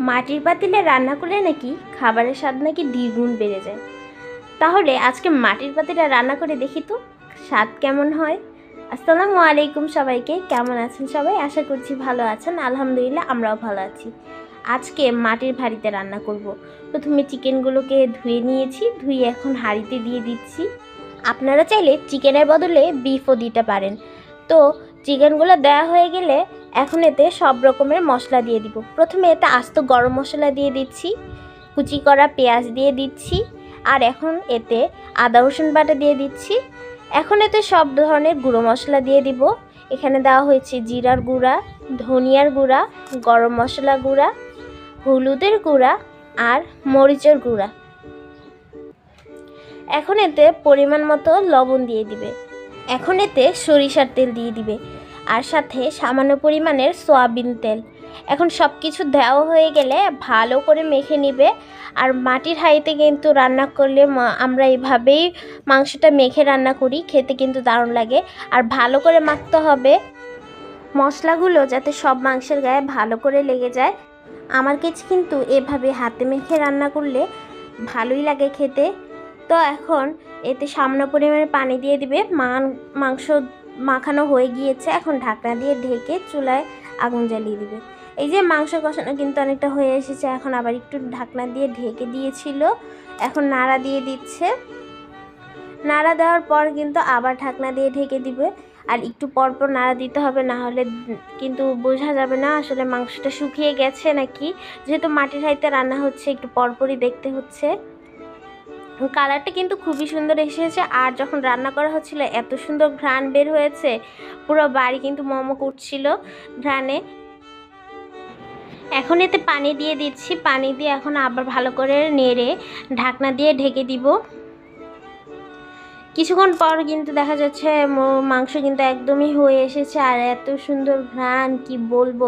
মাটির পাতিলে রান্না করলে নাকি খাবারের স্বাদ নাকি দ্বিগুণ বেড়ে যায়। তাহলে আজকে মাটির পাতিলে রান্না করে দেখি তো স্বাদ কেমন হয়। আসসালামু আলাইকুম সবাইকে, কেমন আছেন সবাই? আশা করছি ভালো আছেন। আলহামদুলিল্লাহ আমরাও ভালো আছি। আজকে মাটির হাঁড়িতে রান্না করব। প্রথমে চিকেনগুলোকে ধুয়ে নিয়েছি, ধুয়ে এখন হাঁড়িতে দিয়ে দিচ্ছি। আপনারা চাইলে চিকেনের বদলে বিফও দিতে পারেন। তো চিকেনগুলো দেওয়া হয়ে গেলে এখন এতে সব রকমের মশলা দিয়ে দিব। প্রথমে এতে আস্ত গরম মশলা দিয়ে দিচ্ছি, কুচি করা পেঁয়াজ দিয়ে দিচ্ছি, আর এখন এতে আদা রসুন বাটা দিয়ে দিচ্ছি। এখন এতে সব ধরনের গুঁড়ো মশলা দিয়ে দিব। এখানে দেওয়া হয়েছে জিরার গুঁড়া, ধনিয়ার গুঁড়া, গরম মশলা গুঁড়া, হলুদের গুঁড়া আর মরিচের গুঁড়া। এখন এতে পরিমাণ মতো লবণ দিয়ে দিবে। এখন এতে সরিষার তেল দিয়ে দিবে আর সাথে সামান্য পরিমাণের সয়াবিন তেল। এখন সব কিছু দেওয়া হয়ে গেলে ভালো করে মেখে নিবে। আর মাটির হাঁড়িতে কিন্তু রান্না করলে আমরা এইভাবেই মাংসটা মেখে রান্না করি, খেতে কিন্তু দারুণ লাগে। আর ভালো করে মাখতে হবে মশলাগুলো, যাতে সব মাংসের গায়ে ভালো করে লেগে যায়। আমার কাছে কিন্তু এভাবে হাতে মেখে রান্না করলে ভালোই লাগে খেতে। তো এখন এতে সামান্য পরিমাণে পানি দিয়ে দিবে। মাংস মাখানো হয়ে গিয়েছে, এখন ঢাকনা দিয়ে ঢেকে চুলায় আগুন জ্বালিয়ে দিবে। এই যে মাংস কষানো কিন্তু অনেকটা হয়ে এসেছে, এখন আবার একটু ঢাকনা দিয়ে ঢেকে দিয়েছিল, এখন নাড়া দিয়ে দিচ্ছে। নাড়া দেওয়ার পর কিন্তু আবার ঢাকনা দিয়ে ঢেকে দিবে। আর একটু পরপর নাড়া দিতে হবে, না হলে কিন্তু বোঝা যাবে না আসলে মাংসটা শুকিয়ে গেছে নাকি। যেহেতু মাটির হাঁড়িতে রান্না হচ্ছে, একটু পরপরই দেখতে হচ্ছে। কালারটা কিন্তু খুবই সুন্দর এসেছে। আর যখন রান্না করা হচ্ছিল এত সুন্দর ঘ্রাণ বের হয়েছে, পুরো বাড়ি কিন্তু মোমো করছিল ঘ্রাণে। এখন এতে পানি দিয়ে দিচ্ছি, পানি দিয়ে এখন আবার ভালো করে নেড়ে ঢাকনা দিয়ে ঢেকে দিব। কিছুক্ষণ পর কিন্তু দেখা যাচ্ছে মাংস কিন্তু একদমই হয়ে এসেছে। আর এত সুন্দর ঘ্রাণ কি বলবো,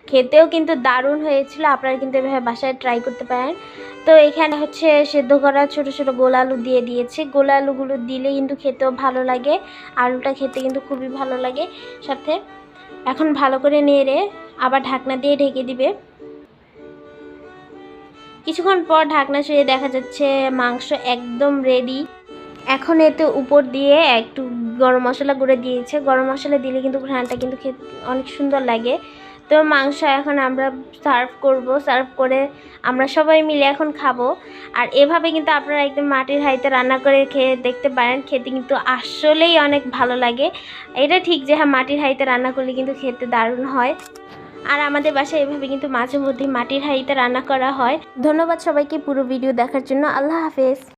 খেতেও কিন্তু দারুণ হয়েছিল। আপনারা কিন্তু এভাবে বাসায় ট্রাই করতে পারেন। তো এখানে হচ্ছে সেদ্ধ করা ছোট ছোট গোল আলু দিয়ে দিয়েছি। গোল আলুগুলো দিলে কিন্তু খেতেও ভালো লাগে, আলুটা খেতে কিন্তু খুবই ভালো লাগে সাথে। এখন ভালো করে নেড়ে আবার ঢাকনা দিয়ে ঢেকে দিবে। কিছুক্ষণ পর ঢাকনা সরিয়ে দেখা যাচ্ছে মাংস একদম রেডি। এখন এতে উপর দিয়ে একটু গরম মশলা গুঁড়ো দিয়েছে। গরম মশলা দিলে কিন্তু ঘ্রাণটা কিন্তু খেতে অনেক সুন্দর লাগে। তো মাংস এখন আমরা সার্ভ করব, সার্ভ করে আমরা সবাই মিলে এখন খাবো। আর এভাবে কিন্তু আপনারা একদম মাটির হাঁড়িতে রান্না করে খেয়ে দেখতে পারেন, খেতে কিন্তু আসলেই অনেক ভালো লাগে। এটা ঠিক যে হ্যাঁ, মাটির হাঁড়িতে রান্না করলে কিন্তু খেতে দারুণ হয়। আর আমাদের বাসায় এভাবে কিন্তু মাঝে মধ্যে মাটির হাঁড়িতে রান্না করা হয়। ধন্যবাদ সবাইকে পুরো ভিডিও দেখার জন্য। আল্লাহ হাফেজ।